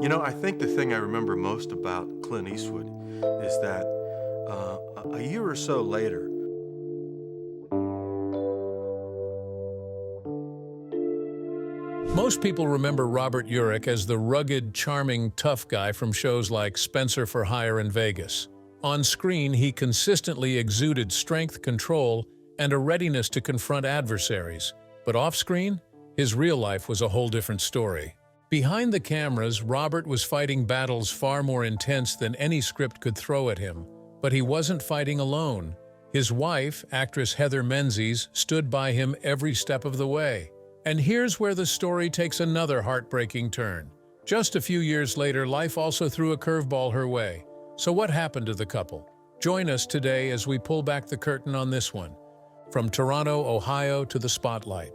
You know, I think the thing I remember most about Clint Eastwood is that a year or so later, Most people remember Robert Urich as the rugged, charming, tough guy from shows like Spenser for Hire and Vegas. On screen, he consistently exuded strength, control, and a readiness to confront adversaries. But off-screen, his real life was a whole different story. Behind the cameras, Robert was fighting battles far more intense than any script could throw at him. But he wasn't fighting alone. His wife, actress Heather Menses, stood by him every step of the way. And here's where the story takes another heartbreaking turn. Just a few years later, life also threw a curveball her way. So what happened to the couple? Join us today as we pull back the curtain on this one. From Toronto, Ohio to the spotlight.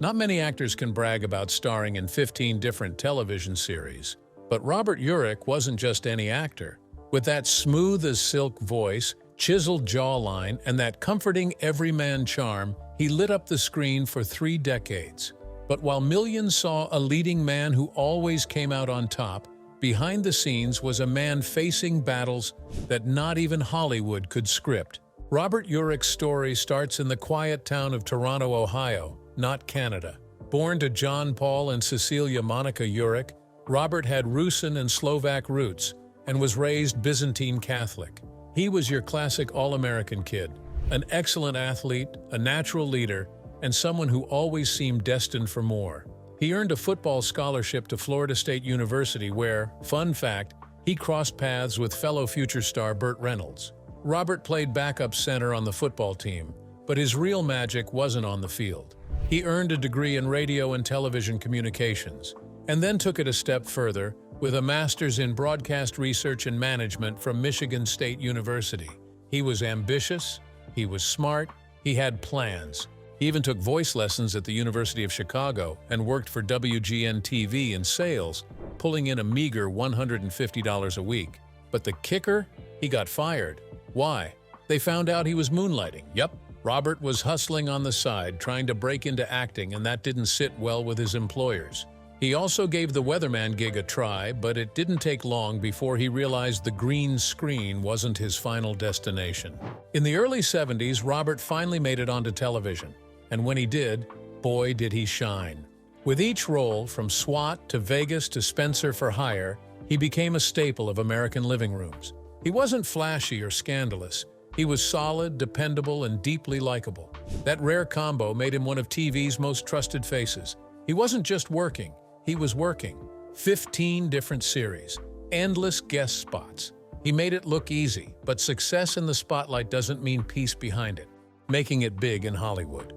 Not many actors can brag about starring in 15 different television series. But Robert Urich wasn't just any actor. With that smooth-as-silk voice, chiseled jawline, and that comforting everyman charm, he lit up the screen for 3 decades. But while millions saw a leading man who always came out on top, behind the scenes was a man facing battles that not even Hollywood could script. Robert Urich's story starts in the quiet town of Toronto, Ohio, not Canada. Born to John Paul and Cecilia Monica Urich, Robert had Rusin and Slovak roots and was raised Byzantine Catholic. He was your classic all-American kid, an excellent athlete, a natural leader, and someone who always seemed destined for more. He earned a football scholarship to Florida State University where, fun fact, he crossed paths with fellow future star Burt Reynolds. Robert played backup center on the football team, but his real magic wasn't on the field. He earned a degree in radio and television communications, and then took it a step further with a master's in broadcast research and management from Michigan State University. He was ambitious, he was smart, he had plans. He even took voice lessons at the University of Chicago and worked for WGN-TV in sales, pulling in a meager $150 a week. But the kicker? He got fired. Why? They found out he was moonlighting. Yup, Robert was hustling on the side, trying to break into acting, and that didn't sit well with his employers. He also gave the weatherman gig a try, but it didn't take long before he realized the green screen wasn't his final destination. In the early 70s, Robert finally made it onto television. And when he did, boy did he shine. With each role, from SWAT to Vegas to Spenser for Hire, he became a staple of American living rooms. He wasn't flashy or scandalous. He was solid, dependable, and deeply likable. That rare combo made him one of TV's most trusted faces. He wasn't just working, he was working. 15 different series, endless guest spots. He made it look easy, but success in the spotlight doesn't mean peace behind it, making it big in Hollywood.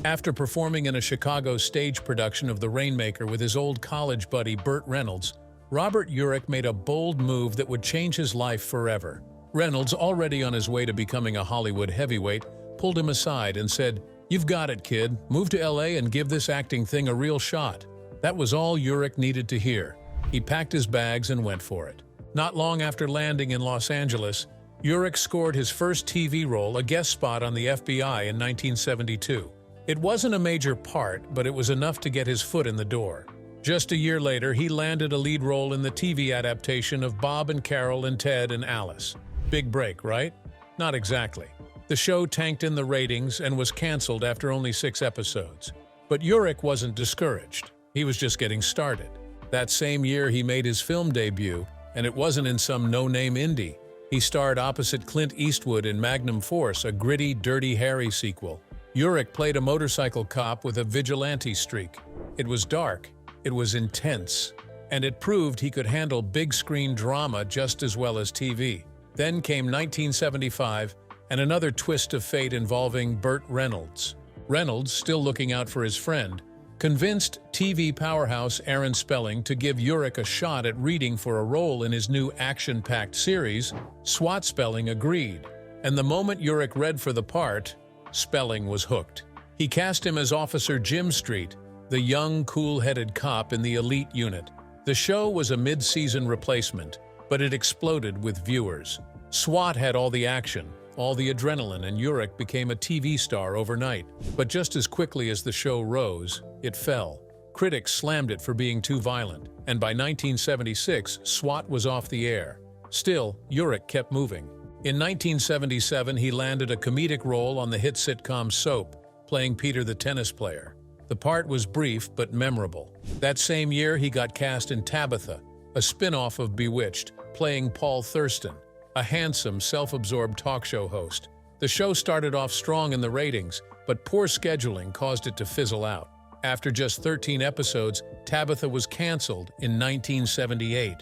After performing in a Chicago stage production of The Rainmaker with his old college buddy Burt Reynolds, Robert Urich made a bold move that would change his life forever. Reynolds, already on his way to becoming a Hollywood heavyweight, pulled him aside and said, "You've got it, kid. Move to LA and give this acting thing a real shot." That was all Urich needed to hear. He packed his bags and went for it. Not long after landing in Los Angeles, Urich scored his first TV role, a guest spot on the FBI in 1972. It wasn't a major part, but it was enough to get his foot in the door. Just a year later, he landed a lead role in the TV adaptation of Bob and Carol and Ted and Alice. Big break, right? Not exactly. The show tanked in the ratings and was canceled after only 6 episodes. But Urich wasn't discouraged. He was just getting started. That same year, he made his film debut, and it wasn't in some no-name indie. He starred opposite Clint Eastwood in Magnum Force, a gritty, Dirty Harry sequel. Urich played a motorcycle cop with a vigilante streak. It was dark, it was intense, and it proved he could handle big-screen drama just as well as TV. Then came 1975, and another twist of fate involving Burt Reynolds. Reynolds, still looking out for his friend, convinced TV powerhouse Aaron Spelling to give Urich a shot at reading for a role in his new action-packed series. SWAT. Spelling agreed, and the moment Urich read for the part, Spelling was hooked. He cast him as Officer Jim Street, the young, cool-headed cop in the elite unit. The show was a mid-season replacement, but it exploded with viewers. SWAT had all the action, all the adrenaline, and Urich became a TV star overnight. But just as quickly as the show rose, it fell. Critics slammed it for being too violent, and by 1976, SWAT was off the air. Still, Urich kept moving. In 1977, he landed a comedic role on the hit sitcom Soap, playing Peter the tennis player. The part was brief but memorable. That same year, he got cast in Tabitha, a spin-off of Bewitched, playing Paul Thurston, a handsome, self-absorbed talk show host. The show started off strong in the ratings, but poor scheduling caused it to fizzle out. After just 13 episodes, Tabitha was canceled in 1978.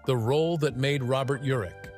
The role that made Robert Urich.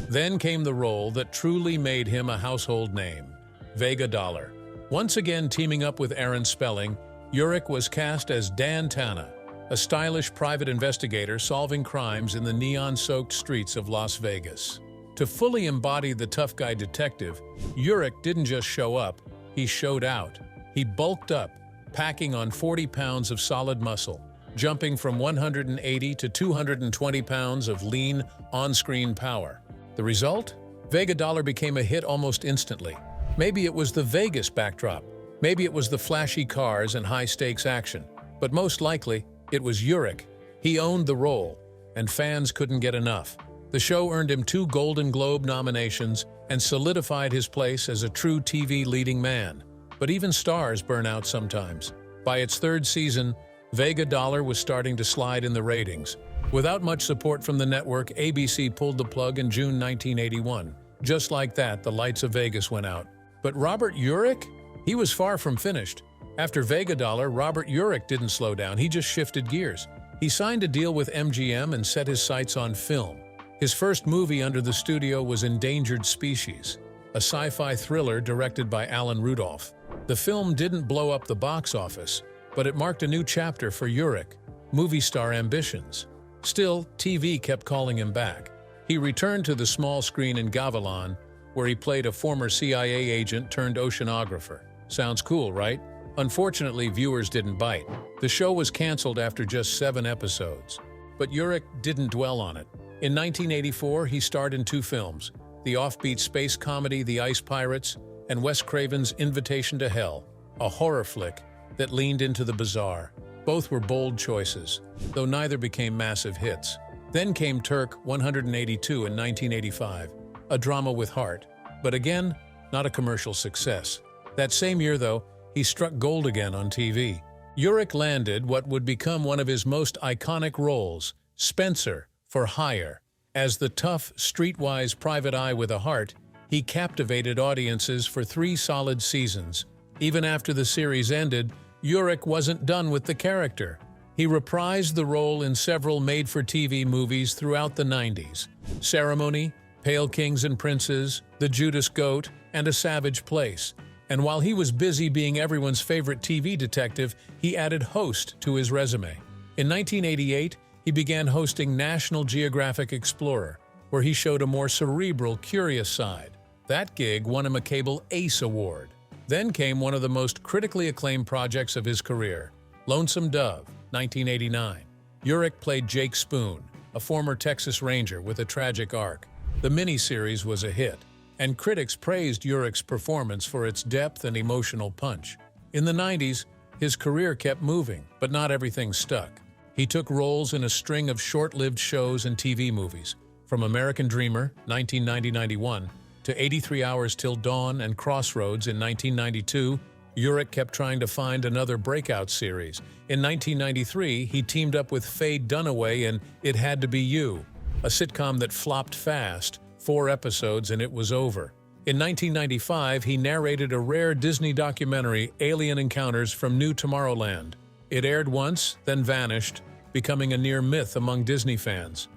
Then came the role that truly made him a household name, Vega. Once again teaming up with Aaron Spelling, Urich was cast as Dan Tana, a stylish private investigator solving crimes in the neon-soaked streets of Las Vegas. To fully embody the tough guy detective, Urich didn't just show up, he showed out. He bulked up, packing on 40 pounds of solid muscle, jumping from 180 to 220 pounds of lean, on-screen power. The result? Vega became a hit almost instantly. Maybe it was the Vegas backdrop. Maybe it was the flashy cars and high-stakes action. But most likely, it was Urich. He owned the role, and fans couldn't get enough. The show earned him 2 Golden Globe nominations and solidified his place as a true TV leading man. But even stars burn out sometimes. By its 3rd season, Vega was starting to slide in the ratings. Without much support from the network, ABC pulled the plug in June 1981. Just like that, the lights of Vegas went out. But Robert Urich? He was far from finished. After Vega, Robert Urich didn't slow down, he just shifted gears. He signed a deal with MGM and set his sights on film. His first movie under the studio was Endangered Species, a sci-fi thriller directed by Alan Rudolph. The film didn't blow up the box office, but it marked a new chapter for Urich, movie star ambitions. Still, TV kept calling him back. He returned to the small screen in Gavilan, where he played a former CIA agent turned oceanographer. Sounds cool, right? Unfortunately, viewers didn't bite. The show was canceled after just 7 episodes. But Urich didn't dwell on it. In 1984, he starred in 2 films, the offbeat space comedy The Ice Pirates and Wes Craven's Invitation to Hell, a horror flick that leaned into the bizarre. Both were bold choices, though neither became massive hits. Then came Turk 182 in 1985, a drama with heart, but again, not a commercial success. That same year, though, he struck gold again on TV. Urich landed what would become one of his most iconic roles, Spenser for Hire. As the tough, streetwise private eye with a heart, he captivated audiences for 3 solid seasons. Even after the series ended, Urich wasn't done with the character. He reprised the role in several made-for-TV movies throughout the 90s. Ceremony, Pale Kings and Princes, The Judas Goat, and A Savage Place. And while he was busy being everyone's favorite TV detective, he added host to his resume. In 1988, he began hosting National Geographic Explorer, where he showed a more cerebral, curious side. That gig won him a Cable Ace Award. Then came one of the most critically acclaimed projects of his career, Lonesome Dove, 1989. Urich played Jake Spoon, a former Texas Ranger with a tragic arc. The miniseries was a hit, and critics praised Urich's performance for its depth and emotional punch. In the 90s, his career kept moving, but not everything stuck. He took roles in a string of short-lived shows and TV movies, from American Dreamer, 1990-91, to 83 Hours Till Dawn and Crossroads in 1992. Urich kept trying to find another breakout series. In 1993, he teamed up with Faye Dunaway in It Had to Be You, a sitcom that flopped fast, 4 episodes and it was over. In 1995, he narrated a rare Disney documentary, Alien Encounters from New Tomorrowland. It aired once, then vanished, becoming a near myth among Disney fans.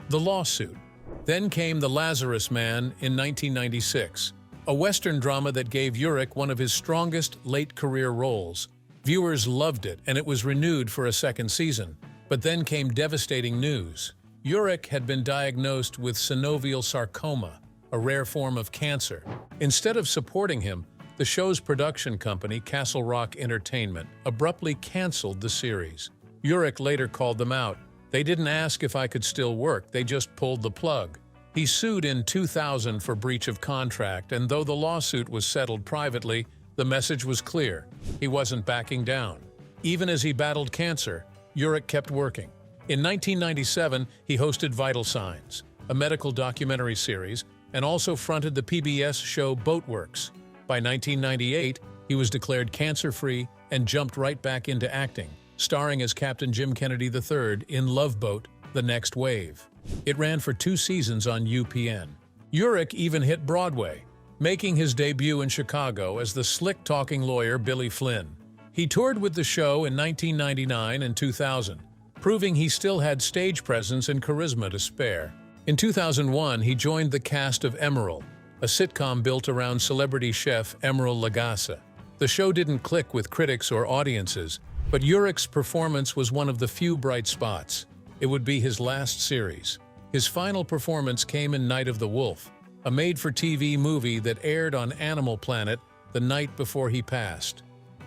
The Lawsuit. Then came The Lazarus Man in 1996, a Western drama that gave Urich one of his strongest late-career roles. Viewers loved it, and it was renewed for a 2nd season. But then came devastating news. Urich had been diagnosed with synovial sarcoma, a rare form of cancer. Instead of supporting him, the show's production company, Castle Rock Entertainment, abruptly canceled the series. Urich later called them out. They didn't ask if I could still work, they just pulled the plug. He sued in 2000 for breach of contract, and though the lawsuit was settled privately, the message was clear. He wasn't backing down. Even as he battled cancer, Urich kept working. In 1997, he hosted Vital Signs, a medical documentary series, and also fronted the PBS show Boatworks. By 1998, he was declared cancer-free and jumped right back into acting, starring as Captain Jim Kennedy III in Love Boat: The Next Wave. It ran for 2 seasons on UPN. Urich even hit Broadway, making his debut in Chicago as the slick-talking lawyer Billy Flynn. He toured with the show in 1999 and 2000, proving he still had stage presence and charisma to spare. In 2001, he joined the cast of Emerald, a sitcom built around celebrity chef Emerald Lagasse. The show didn't click with critics or audiences, but Urich's performance was one of the few bright spots. It would be his last series. His final performance came in Night of the Wolf, a made-for-TV movie that aired on Animal Planet the night before he passed.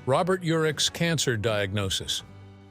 Robert Urich's cancer diagnosis.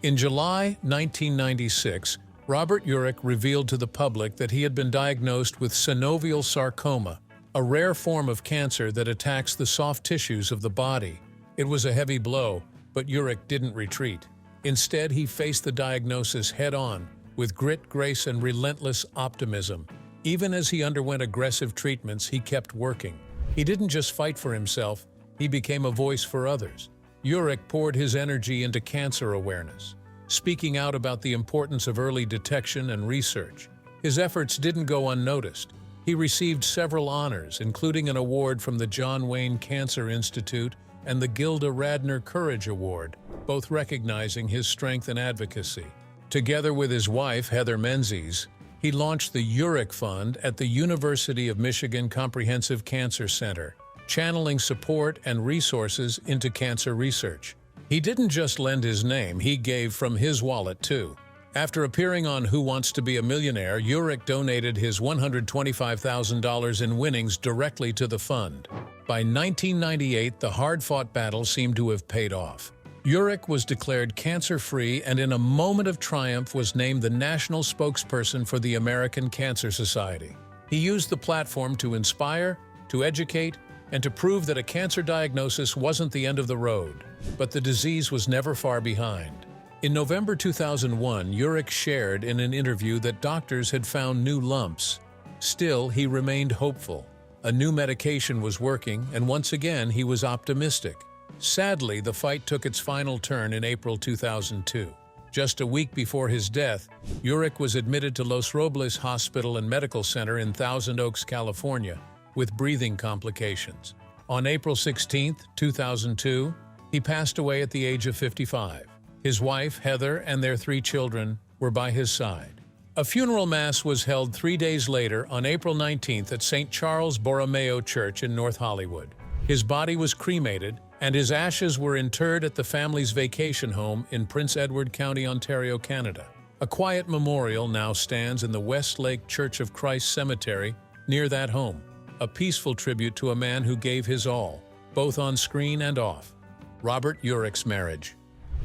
In July 1996, Robert Urich revealed to the public that he had been diagnosed with synovial sarcoma, a rare form of cancer that attacks the soft tissues of the body. It was a heavy blow, but Urich didn't retreat. Instead, he faced the diagnosis head-on, with grit, grace, and relentless optimism. Even as he underwent aggressive treatments, he kept working. He didn't just fight for himself, he became a voice for others. Urich poured his energy into cancer awareness, speaking out about the importance of early detection and research. His efforts didn't go unnoticed. He received several honors, including an award from the John Wayne Cancer Institute and the Gilda Radner Courage Award, both recognizing his strength and advocacy. Together with his wife, Heather Menses, he launched the Urich Fund at the University of Michigan Comprehensive Cancer Center, channeling support and resources into cancer research. He didn't just lend his name, he gave from his wallet too. After appearing on Who Wants to Be a Millionaire, Urich donated his $125,000 in winnings directly to the fund. By 1998, the hard-fought battle seemed to have paid off. Urich was declared cancer-free and in a moment of triumph was named the national spokesperson for the American Cancer Society. He used the platform to inspire, to educate, and to prove that a cancer diagnosis wasn't the end of the road. But the disease was never far behind. In November 2001, Urich shared in an interview that doctors had found new lumps. Still, he remained hopeful. A new medication was working, and once again, he was optimistic. Sadly, the fight took its final turn in April 2002. Just a week before his death, Urich was admitted to Los Robles Hospital and Medical Center in Thousand Oaks, California, with breathing complications. On April 16, 2002, he passed away at the age of 55. His wife, Heather, and their 3 children were by his side. A funeral mass was held 3 days later on April 19th at St. Charles Borromeo Church in North Hollywood. His body was cremated, and his ashes were interred at the family's vacation home in Prince Edward County, Ontario, Canada. A quiet memorial now stands in the Westlake Church of Christ Cemetery near that home, a peaceful tribute to a man who gave his all, both on screen and off. Robert Urich's marriage.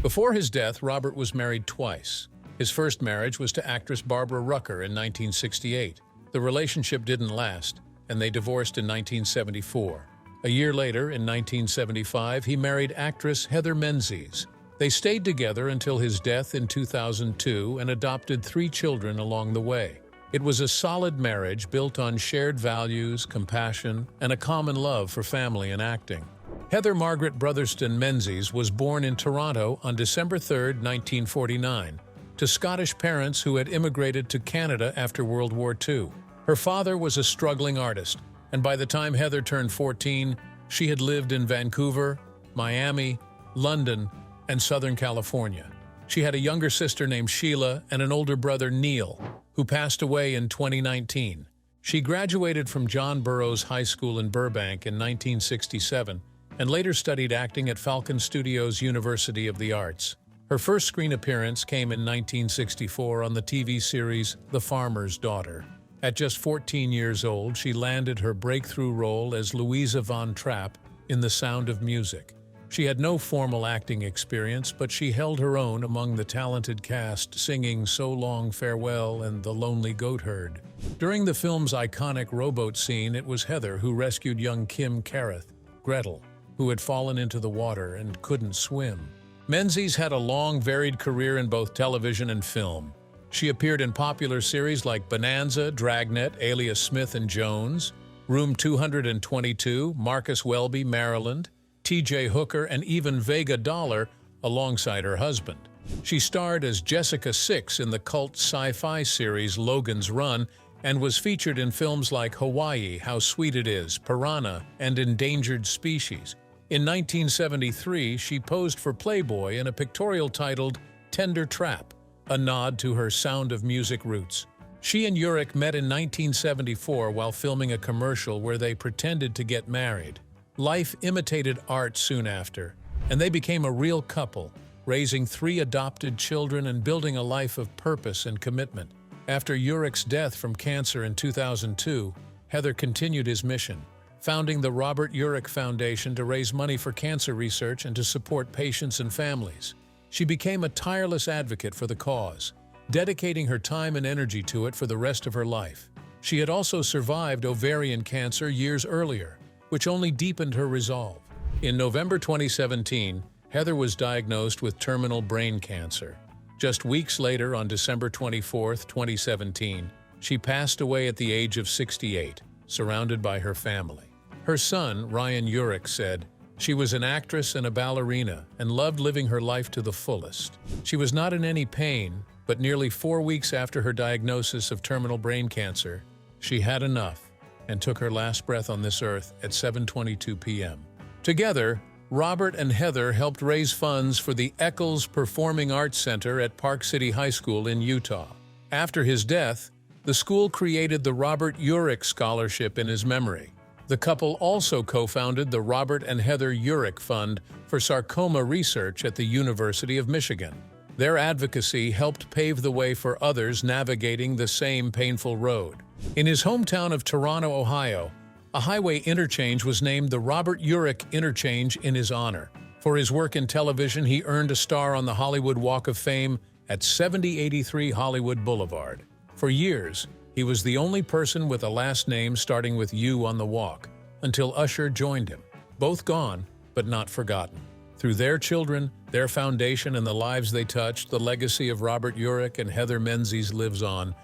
Before his death, Robert was married twice. His first marriage was to actress Barbara Rucker in 1968. The relationship didn't last, and they divorced in 1974. A year later, in 1975, he married actress Heather Menses. They stayed together until his death in 2002 and adopted 3 children along the way. It was a solid marriage built on shared values, compassion, and a common love for family and acting. Heather Margaret Brotherston Menses was born in Toronto on December 3, 1949, to Scottish parents who had immigrated to Canada after World War II. Her father was a struggling artist, and by the time Heather turned 14, she had lived in Vancouver, Miami, London, and Southern California. She had a younger sister named Sheila and an older brother, Neil, who passed away in 2019. She graduated from John Burroughs High School in Burbank in 1967 and later studied acting at Falcon Studios University of the Arts. Her first screen appearance came in 1964 on the TV series The Farmer's Daughter. At just 14 years old, she landed her breakthrough role as Louisa Von Trapp in The Sound of Music. She had no formal acting experience, but she held her own among the talented cast, singing So Long Farewell and The Lonely Goatherd. During the film's iconic rowboat scene, it was Heather who rescued young Kim Carruth, Gretel, who had fallen into the water and couldn't swim. Menses had a long, varied career in both television and film. She appeared in popular series like Bonanza, Dragnet, Alias Smith and Jones, Room 222, Marcus Welby, Maryland, T.J. Hooker, and even Vega Dollar alongside her husband. She starred as Jessica Six in the cult sci-fi series Logan's Run and was featured in films like Hawaii, How Sweet It Is, Piranha, and Endangered Species. In 1973, she posed for Playboy in a pictorial titled Tender Trap, a nod to her Sound of Music roots. She and Urich met in 1974 while filming a commercial where they pretended to get married. Life imitated art soon after, and they became a real couple, raising 3 adopted children and building a life of purpose and commitment. After Urich's death from cancer in 2002, Heather continued his mission, founding the Robert Urich Foundation to raise money for cancer research and to support patients and families. She became a tireless advocate for the cause, dedicating her time and energy to it for the rest of her life. She had also survived ovarian cancer years earlier, which only deepened her resolve. In November 2017, Heather was diagnosed with terminal brain cancer. Just weeks later, on December 24, 2017, she passed away at the age of 68, surrounded by her family. Her son, Ryan Urich, said, "She was an actress and a ballerina and loved living her life to the fullest. She was not in any pain, but nearly 4 weeks after her diagnosis of terminal brain cancer, she had enough and took her last breath on this earth at 7:22 p.m. Together, Robert and Heather helped raise funds for the Eccles Performing Arts Center at Park City High School in Utah. After his death, the school created the Robert Urich Scholarship in his memory. The couple also co-founded the Robert and Heather Urich Fund for Sarcoma Research at the University of Michigan. Their advocacy helped pave the way for others navigating the same painful road. In his hometown of Toronto, Ohio, a highway interchange was named the Robert Urich Interchange in his honor. For his work in television, he earned a star on the Hollywood Walk of Fame at 7083 Hollywood Boulevard. For years, he was the only person with a last name starting with U on the walk, until Usher joined him. Both gone, but not forgotten. Through their children, their foundation, and the lives they touched, the legacy of Robert Urich and Heather Menses lives on.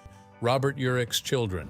Robert Urich's children.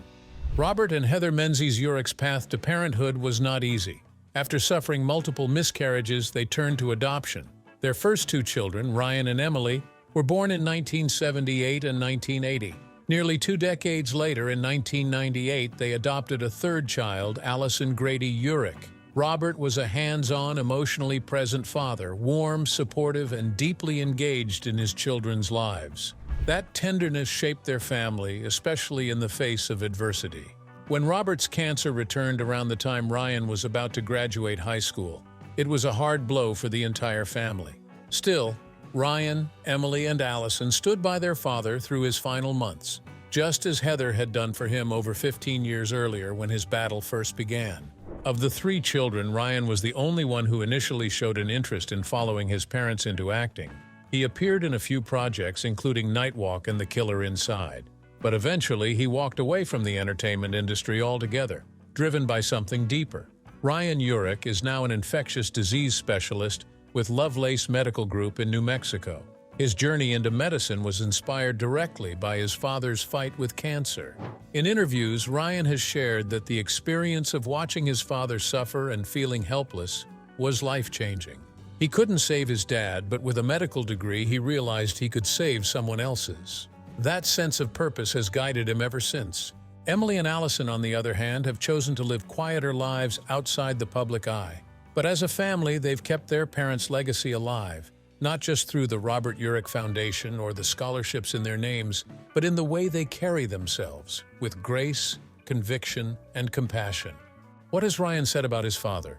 Robert and Heather Menses Urich's path to parenthood was not easy. After suffering multiple miscarriages, they turned to adoption. Their first 2 children, Ryan and Emily, were born in 1978 and 1980. Nearly 2 decades later, in 1998, they adopted a 3rd child, Allison Grady Urich. Robert was a hands-on, emotionally present father, warm, supportive, and deeply engaged in his children's lives. That tenderness shaped their family, especially in the face of adversity. When Robert's cancer returned around the time Ryan was about to graduate high school, it was a hard blow for the entire family. Still, Ryan, Emily, and Allison stood by their father through his final months, just as Heather had done for him over 15 years earlier when his battle first began. Of the 3 children, Ryan was the only one who initially showed an interest in following his parents into acting. He appeared in a few projects, including Nightwalk and The Killer Inside. But eventually, he walked away from the entertainment industry altogether, driven by something deeper. Ryan Urich is now an infectious disease specialist with Lovelace Medical Group in New Mexico. His journey into medicine was inspired directly by his father's fight with cancer. In interviews, Ryan has shared that the experience of watching his father suffer and feeling helpless was life-changing. He couldn't save his dad, but with a medical degree, he realized he could save someone else's. That sense of purpose has guided him ever since. Emily and Allison, on the other hand, have chosen to live quieter lives outside the public eye. But as a family, they've kept their parents' legacy alive, not just through the Robert Urich Foundation or the scholarships in their names, but in the way they carry themselves, with grace, conviction, and compassion. What has Ryan said about his father?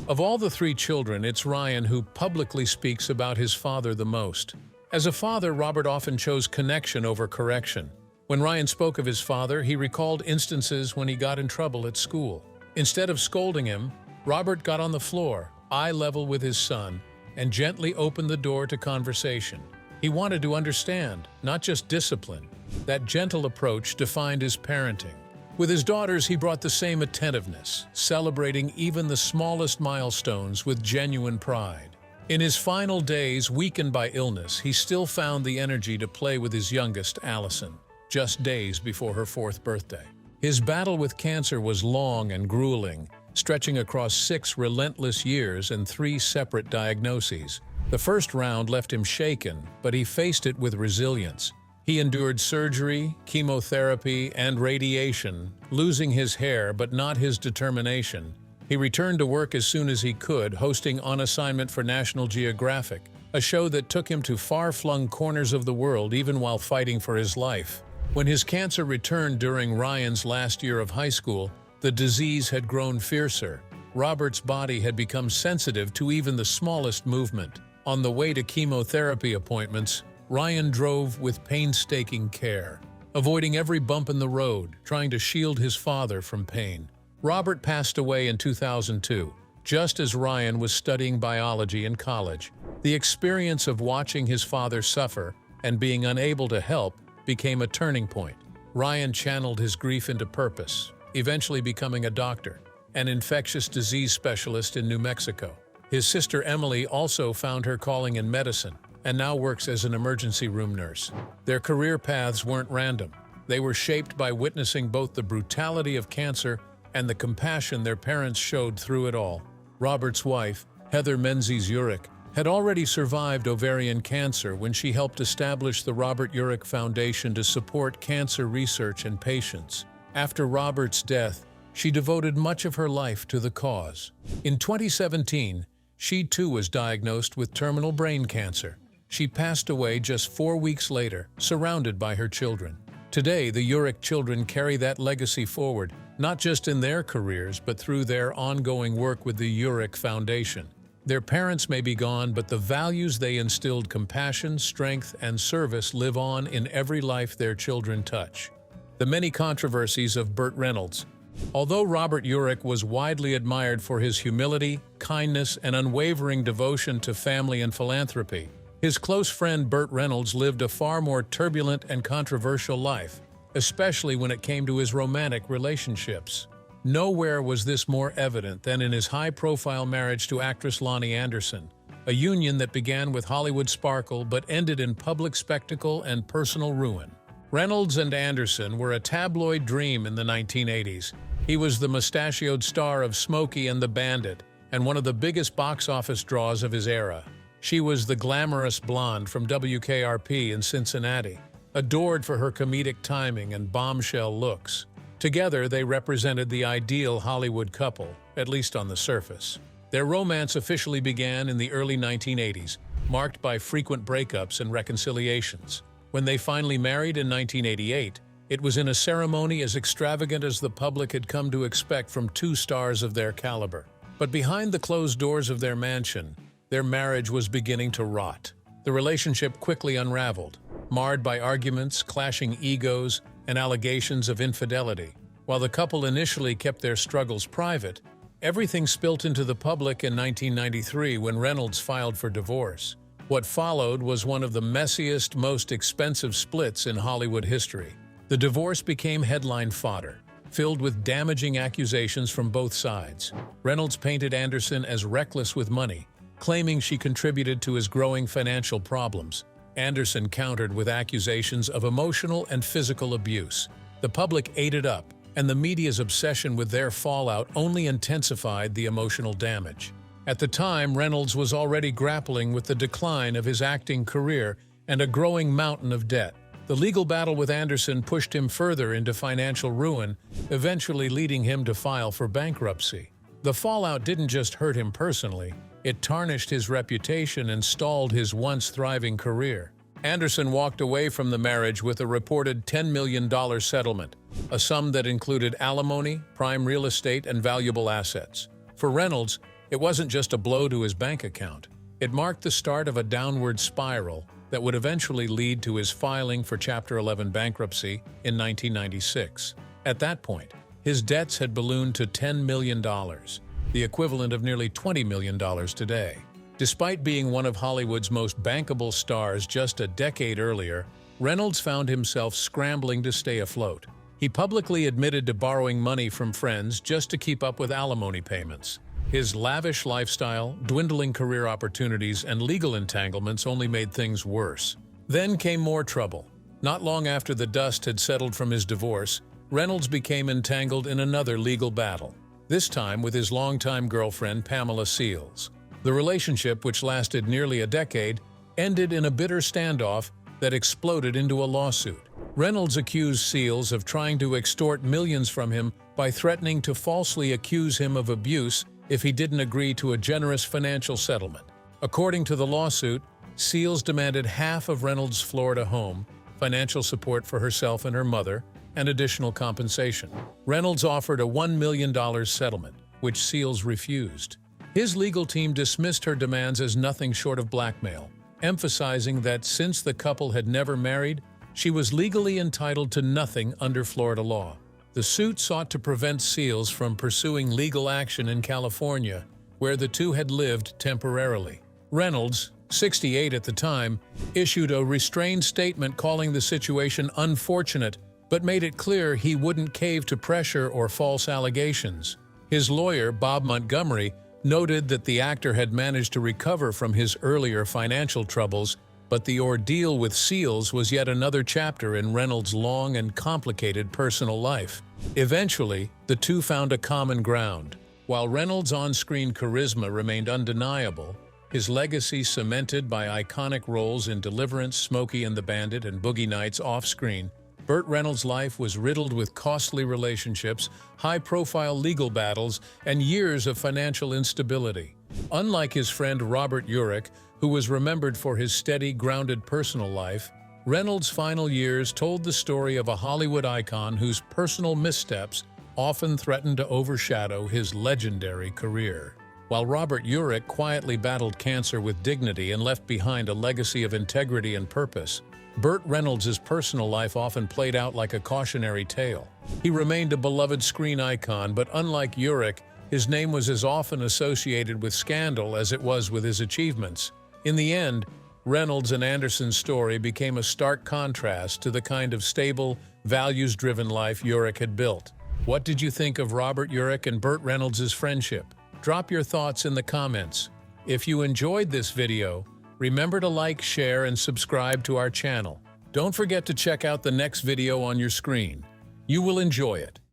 Of all the 3 children, it's Ryan who publicly speaks about his father the most. As a father, Robert often chose connection over correction. When Ryan spoke of his father, he recalled instances when he got in trouble at school. Instead of scolding him, Robert got on the floor, eye level with his son, and gently opened the door to conversation. He wanted to understand, not just discipline. That gentle approach defined his parenting. With his daughters, he brought the same attentiveness, celebrating even the smallest milestones with genuine pride. In his final days, weakened by illness, he still found the energy to play with his youngest, Allison, just days before her 4th birthday. His battle with cancer was long and grueling, stretching across 6 relentless years and 3 separate diagnoses. The first round left him shaken, but he faced it with resilience. He endured surgery, chemotherapy, and radiation, losing his hair but not his determination. He returned to work as soon as he could, hosting On Assignment for National Geographic, a show that took him to far-flung corners of the world even while fighting for his life. When his cancer returned during Ryan's last year of high school, the disease had grown fiercer. Robert's body had become sensitive to even the smallest movement. On the way to chemotherapy appointments, Ryan drove with painstaking care, avoiding every bump in the road, trying to shield his father from pain. Robert passed away in 2002, just as Ryan was studying biology in college. The experience of watching his father suffer and being unable to help became a turning point. Ryan channeled his grief into purpose, eventually becoming a doctor, an infectious disease specialist in New Mexico. His sister Emily also found her calling in medicine and now works as an emergency room nurse. Their career paths weren't random. They were shaped by witnessing both the brutality of cancer and the compassion their parents showed through it all. Robert's wife, Menses Urich, had already survived ovarian cancer when she helped establish the Robert Urich Foundation to support cancer research and patients. After Robert's death, she devoted much of her life to the cause. In 2017, she too was diagnosed with terminal brain cancer. She passed away just 4 weeks later, surrounded by her children. Today, the Urich children carry that legacy forward, not just in their careers, but through their ongoing work with the Urich Foundation. Their parents may be gone, but the values they instilled, compassion, strength, and service, live on in every life their children touch. The many controversies of Burt Reynolds. Although Robert Urich was widely admired for his humility, kindness, and unwavering devotion to family and philanthropy, his close friend Burt Reynolds lived a far more turbulent and controversial life, especially when it came to his romantic relationships. Nowhere was this more evident than in his high-profile marriage to actress Lonnie Anderson, a union that began with Hollywood sparkle but ended in public spectacle and personal ruin. Reynolds and Anderson were a tabloid dream in the 1980s. He was the mustachioed star of Smokey and the Bandit, and one of the biggest box office draws of his era. She was the glamorous blonde from WKRP in Cincinnati, adored for her comedic timing and bombshell looks. Together, they represented the ideal Hollywood couple, at least on the surface. Their romance officially began in the early 1980s, marked by frequent breakups and reconciliations. When they finally married in 1988, it was in a ceremony as extravagant as the public had come to expect from 2 stars of their caliber. But behind the closed doors of their mansion, their marriage was beginning to rot. The relationship quickly unraveled, marred by arguments, clashing egos, and allegations of infidelity. While the couple initially kept their struggles private, everything spilt into the public in 1993 when Reynolds filed for divorce. What followed was one of the messiest, most expensive splits in Hollywood history. The divorce became headline fodder, filled with damaging accusations from both sides. Reynolds painted Anderson as reckless with money, claiming she contributed to his growing financial problems. Anderson countered with accusations of emotional and physical abuse. The public ate it up, and the media's obsession with their fallout only intensified the emotional damage. At the time, Reynolds was already grappling with the decline of his acting career and a growing mountain of debt. The legal battle with Anderson pushed him further into financial ruin, eventually leading him to file for bankruptcy. The fallout didn't just hurt him personally, it tarnished his reputation and stalled his once thriving career. Anderson walked away from the marriage with a reported $10 million settlement, a sum that included alimony, prime real estate, and valuable assets. For Reynolds, it wasn't just a blow to his bank account. It marked the start of a downward spiral that would eventually lead to his filing for Chapter 11 bankruptcy in 1996. At that point, his debts had ballooned to $10 million, the equivalent of nearly $20 million today. Despite being one of Hollywood's most bankable stars just a decade earlier, Reynolds found himself scrambling to stay afloat. He publicly admitted to borrowing money from friends just to keep up with alimony payments. His lavish lifestyle, dwindling career opportunities, and legal entanglements only made things worse. Then came more trouble. Not long after the dust had settled from his divorce, Reynolds became entangled in another legal battle, this time with his longtime girlfriend Pamela Seals. The relationship, which lasted nearly a decade, ended in a bitter standoff that exploded into a lawsuit. Reynolds accused Seals of trying to extort millions from him by threatening to falsely accuse him of abuse if he didn't agree to a generous financial settlement. According to the lawsuit, Seals demanded half of Reynolds' Florida home, financial support for herself and her mother, and additional compensation. Reynolds offered a $1 million settlement, which Seals refused. His legal team dismissed her demands as nothing short of blackmail, emphasizing that since the couple had never married, she was legally entitled to nothing under Florida law. The suit sought to prevent Seals from pursuing legal action in California, where the two had lived temporarily. Reynolds, 68 at the time, issued a restrained statement calling the situation unfortunate, but made it clear he wouldn't cave to pressure or false allegations. His lawyer, Bob Montgomery, noted that the actor had managed to recover from his earlier financial troubles, but the ordeal with Seals was yet another chapter in Reynolds' long and complicated personal life. Eventually, the two found a common ground. While Reynolds' on-screen charisma remained undeniable, his legacy cemented by iconic roles in Deliverance, Smokey and the Bandit, and Boogie Nights off-screen, Burt Reynolds' life was riddled with costly relationships, high-profile legal battles, and years of financial instability. Unlike his friend Robert Urich, who was remembered for his steady, grounded personal life, Reynolds' final years told the story of a Hollywood icon whose personal missteps often threatened to overshadow his legendary career. While Robert Urich quietly battled cancer with dignity and left behind a legacy of integrity and purpose, Burt Reynolds' personal life often played out like a cautionary tale. He remained a beloved screen icon, but unlike Urich, his name was as often associated with scandal as it was with his achievements. In the end, Reynolds and Anderson's story became a stark contrast to the kind of stable, values-driven life Urich had built. What did you think of Robert Urich and Burt Reynolds' friendship? Drop your thoughts in the comments. If you enjoyed this video, remember to like, share, and subscribe to our channel. Don't forget to check out the next video on your screen. You will enjoy it.